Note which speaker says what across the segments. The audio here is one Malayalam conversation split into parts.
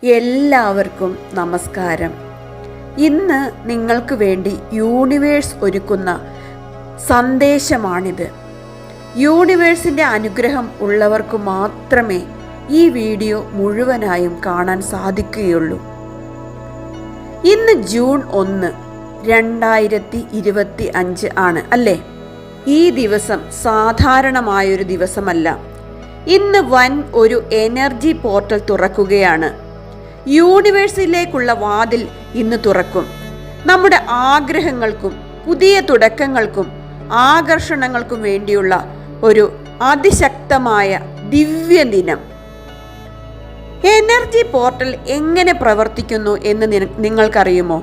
Speaker 1: എല്ലാവർക്കും നമസ്കാരം. ഇന്ന് നിങ്ങൾക്ക് വേണ്ടി യൂണിവേഴ്സ് ഒരുക്കുന്ന സന്ദേശമാണിത്. യൂണിവേഴ്സിൻ്റെ അനുഗ്രഹം ഉള്ളവർക്ക് മാത്രമേ ഈ വീഡിയോ മുഴുവനായും കാണാൻ സാധിക്കുകയുള്ളൂ. ഇന്ന് ജൂൺ 1, 2025 ആണ് അല്ലേ? ഈ ദിവസം സാധാരണമായൊരു ദിവസമല്ല. ഇന്ന് വൻ ഒരു എനർജി പോർട്ടൽ തുറക്കുകയാണ്. യൂണിവേഴ്സിലേക്കുള്ള വാതിൽ ഇന്ന് തുറക്കും. നമ്മുടെ ആഗ്രഹങ്ങൾക്കും പുതിയ തുടക്കങ്ങൾക്കും ആകർഷണങ്ങൾക്കും വേണ്ടിയുള്ള ഒരു അതിശക്തമായ ദിവ്യദിനം. എനർജി പോർട്ടൽ എങ്ങനെ പ്രവർത്തിക്കുന്നു എന്ന് നിങ്ങൾക്കറിയുമോ?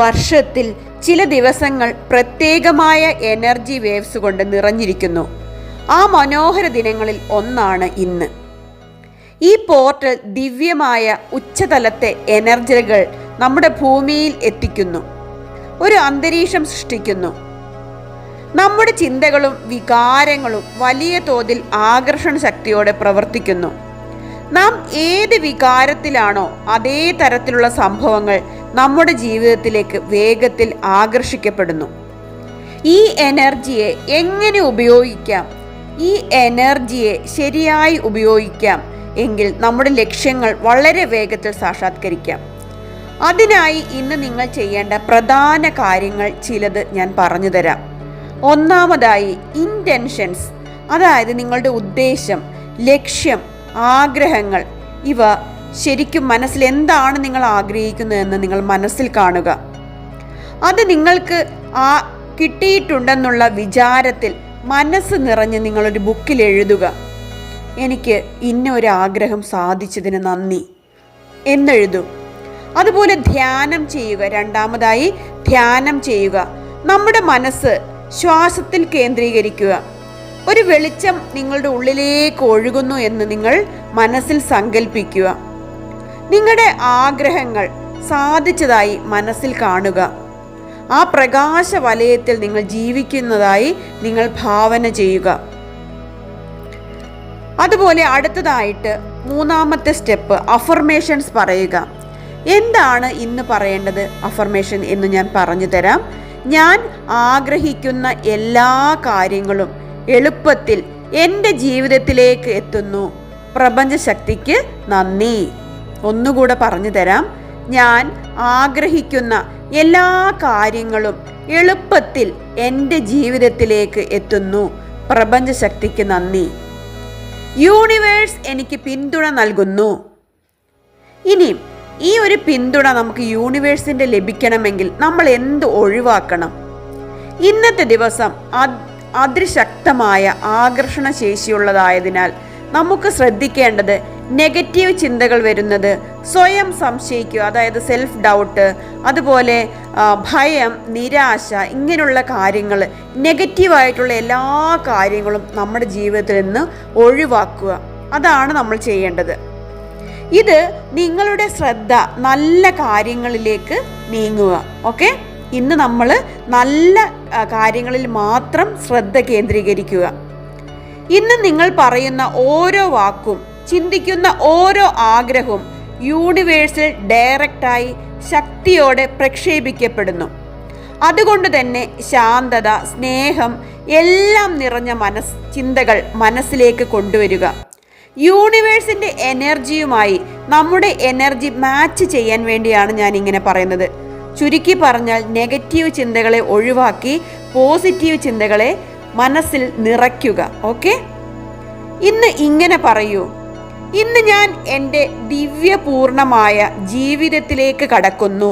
Speaker 1: വർഷത്തിൽ ചില ദിവസങ്ങൾ പ്രത്യേകമായ എനർജി വേവ്സ് കൊണ്ട് നിറഞ്ഞിരിക്കുന്നു. ആ മനോഹര ദിനങ്ങളിൽ ഒന്നാണ് ഇന്ന്. ഈ പോർട്ടൽ ദിവ്യമായ ഉച്ചതലത്തെ എനർജികൾ നമ്മുടെ ഭൂമിയിൽ എത്തിക്കുന്നു, ഒരു അന്തരീക്ഷം സൃഷ്ടിക്കുന്നു. നമ്മുടെ ചിന്തകളും വികാരങ്ങളും വലിയ തോതിൽ ആകർഷണ ശക്തിയോടെ പ്രവർത്തിക്കുന്നു. നാം ഏത് വികാരത്തിലാണോ അതേ തരത്തിലുള്ള സംഭവങ്ങൾ നമ്മുടെ ജീവിതത്തിലേക്ക് വേഗത്തിൽ ആകർഷിക്കപ്പെടുന്നു. ഈ എനർജിയെ എങ്ങനെ ഉപയോഗിക്കാം? ഈ എനർജിയെ ശരിയായി ഉപയോഗിക്കാം എങ്കിൽ നമ്മുടെ ലക്ഷ്യങ്ങൾ വളരെ വേഗത്തിൽ സാക്ഷാത്കരിക്കാം. അതിനായി ഇന്ന് നിങ്ങൾ ചെയ്യേണ്ട പ്രധാന കാര്യങ്ങൾ ചിലത് ഞാൻ പറഞ്ഞു തരാം. ഒന്നാമതായി ഇൻറ്റൻഷൻസ്, അതായത് നിങ്ങളുടെ ഉദ്ദേശം, ലക്ഷ്യം, ആഗ്രഹങ്ങൾ. ഇവ ശരിക്കും മനസ്സിൽ എന്താണ് നിങ്ങൾ ആഗ്രഹിക്കുന്നതെന്ന് നിങ്ങൾ മനസ്സിൽ കാണുക. അത് നിങ്ങൾക്ക് കിട്ടിയിട്ടുണ്ടെന്നുള്ള വിചാരത്തിൽ മനസ്സ് നിറഞ്ഞ് നിങ്ങളൊരു ബുക്കിൽ എഴുതുക. എനിക്ക് ഇന്നൊരു ആഗ്രഹം സാധിച്ചതിന് നന്ദി എന്നെഴുതും. അതുപോലെ ധ്യാനം ചെയ്യുക. രണ്ടാമതായി ധ്യാനം ചെയ്യുക. നമ്മുടെ മനസ്സ് ശ്വാസത്തിൽ കേന്ദ്രീകരിക്കുക. ഒരു വെളിച്ചം നിങ്ങളുടെ ഉള്ളിലേക്ക് ഒഴുകുന്നു എന്ന് നിങ്ങൾ മനസ്സിൽ സങ്കല്പിക്കുക. നിങ്ങളുടെ ആഗ്രഹങ്ങൾ സാധിച്ചതായി മനസ്സിൽ കാണുക. ആ പ്രകാശ വലയത്തിൽ നിങ്ങൾ ജീവിക്കുന്നതായി നിങ്ങൾ ഭാവന ചെയ്യുക. അതുപോലെ അടുത്തതായിട്ട് മൂന്നാമത്തെ സ്റ്റെപ്പ് അഫർമേഷൻസ് പറയുക. എന്താണ് ഇന്ന് പറയേണ്ടത് അഫർമേഷൻ എന്ന് ഞാൻ പറഞ്ഞു തരാം. ഞാൻ ആഗ്രഹിക്കുന്ന എല്ലാ കാര്യങ്ങളും എളുപ്പത്തിൽ എൻ്റെ ജീവിതത്തിലേക്ക് എത്തുന്നു. പ്രപഞ്ചശക്തിക്ക് നന്ദി. ഒന്നുകൂടെ പറഞ്ഞു തരാം. ഞാൻ ആഗ്രഹിക്കുന്ന എല്ലാ കാര്യങ്ങളും എളുപ്പത്തിൽ എൻ്റെ ജീവിതത്തിലേക്ക് എത്തുന്നു. പ്രപഞ്ചശക്തിക്ക് നന്ദി. യൂണിവേഴ്സ് എനിക്ക് പിന്തുണ നൽകുന്നു. ഇനിയും ഈ ഒരു പിന്തുണ നമുക്ക് യൂണിവേഴ്സിൻ്റെ ലഭിക്കണമെങ്കിൽ നമ്മൾ എന്ത് ഒഴിവാക്കണം? ഇന്നത്തെ ദിവസം അതിശക്തമായ ആകർഷണ ശേഷിയുള്ളതായതിനാൽ നമുക്ക് ശ്രദ്ധിക്കേണ്ടത് നെഗറ്റീവ് ചിന്തകൾ വരുന്നത്, സ്വയം സംശയിക്കുക, അതായത് സെൽഫ് ഡൗട്ട്, അതുപോലെ ഭയം, നിരാശ, ഇങ്ങനെയുള്ള കാര്യങ്ങൾ, നെഗറ്റീവായിട്ടുള്ള എല്ലാ കാര്യങ്ങളും നമ്മുടെ ജീവിതത്തിൽ നിന്ന് ഒഴിവാക്കുക. അതാണ് നമ്മൾ ചെയ്യേണ്ടത്. ഇത് നിങ്ങളുടെ ശ്രദ്ധ നല്ല കാര്യങ്ങളിലേക്ക് നീങ്ങുക. ഓക്കെ, ഇന്ന് നമ്മൾ നല്ല കാര്യങ്ങളിൽ മാത്രം ശ്രദ്ധ കേന്ദ്രീകരിക്കുക. ഇന്ന് നിങ്ങൾ പറയുന്ന ഓരോ വാക്കും, ചിന്തിക്കുന്ന ഓരോ ആഗ്രഹവും യൂണിവേഴ്സിൽ ഡയറക്റ്റായി ശക്തിയോടെ പ്രക്ഷേപിക്കപ്പെടുന്നു. അതുകൊണ്ട് തന്നെ ശാന്തത, സ്നേഹം എല്ലാം നിറഞ്ഞ ചിന്തകൾ മനസ്സിലേക്ക് കൊണ്ടുവരിക. യൂണിവേഴ്സിൻ്റെ എനർജിയുമായി നമ്മുടെ എനർജി മാച്ച് ചെയ്യാൻ വേണ്ടിയാണ് ഞാൻ ഇങ്ങനെ പറയുന്നത്. ചുരുക്കി പറഞ്ഞാൽ നെഗറ്റീവ് ചിന്തകളെ ഒഴിവാക്കി പോസിറ്റീവ് ചിന്തകളെ മനസ്സിൽ നിറയ്ക്കുക. ഓക്കെ, ഇന്ന് ഇങ്ങനെ പറയൂ: ഇന്ന് ഞാൻ എൻ്റെ ദിവ്യപൂർണമായ ജീവിതത്തിലേക്ക് കടക്കുന്നു.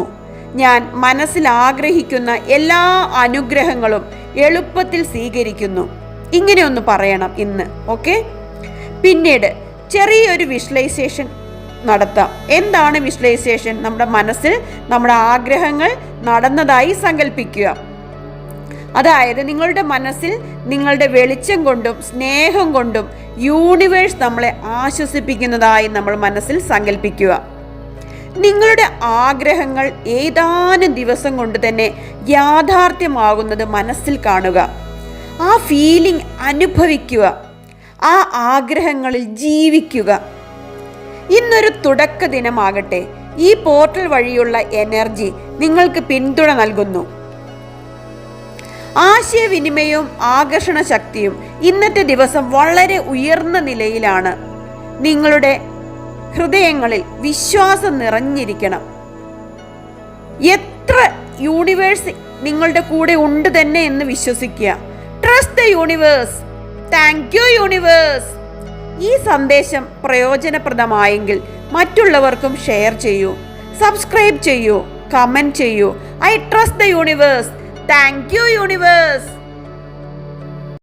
Speaker 1: ഞാൻ മനസ്സിൽ ആഗ്രഹിക്കുന്ന എല്ലാ അനുഗ്രഹങ്ങളും എളുപ്പത്തിൽ സ്വീകരിക്കുന്നു. ഇങ്ങനെ ഒന്ന് പറയണം ഇന്ന്. ഓക്കെ, പിന്നീട് ചെറിയൊരു വിഷ്വലൈസേഷൻ നടത്താം. എന്താണ് വിഷ്വലൈസേഷൻ? നമ്മുടെ മനസ്സിൽ നമ്മുടെ ആഗ്രഹങ്ങൾ നടന്നതായി സങ്കല്പിക്കുക. അതായത് നിങ്ങളുടെ മനസ്സിൽ നിങ്ങളുടെ വെളിച്ചം കൊണ്ടും സ്നേഹം കൊണ്ടും യൂണിവേഴ്സ് നമ്മളെ ആശ്വസിപ്പിക്കുന്നതായി നമ്മൾ മനസ്സിൽ സങ്കല്പിക്കുക. നിങ്ങളുടെ ആഗ്രഹങ്ങൾ ഏതാനും ദിവസം കൊണ്ട് തന്നെ യാഥാർത്ഥ്യമാകുന്നത് മനസ്സിൽ കാണുക. ആ ഫീലിംഗ് അനുഭവിക്കുക. ആ ആഗ്രഹങ്ങളിൽ ജീവിക്കുക. ഇന്നൊരു തുടക്ക ദിനമാകട്ടെ. ഈ പോർട്ടൽ വഴിയുള്ള എനർജി നിങ്ങൾക്ക് പിന്തുണ നൽകുന്നു. ആശയവിനിമയവും ആകർഷണ ശക്തിയും ഇന്നത്തെ ദിവസം വളരെ ഉയർന്ന നിലയിലാണ്. നിങ്ങളുടെ ഹൃദയങ്ങളിൽ വിശ്വാസം നിറഞ്ഞിരിക്കണം. എത്ര യൂണിവേഴ്സ് നിങ്ങളുടെ കൂടെ ഉണ്ട് തന്നെ എന്ന് വിശ്വസിക്കുക. Trust the universe. Thank you universe. ഈ സന്ദേശം പ്രയോജനപ്രദമായെങ്കിൽ മറ്റുള്ളവർക്കും ഷെയർ ചെയ്യൂ, സബ്സ്ക്രൈബ് ചെയ്യൂ, കമൻറ്റ് ചെയ്യൂ. I trust the universe. Thank you universe.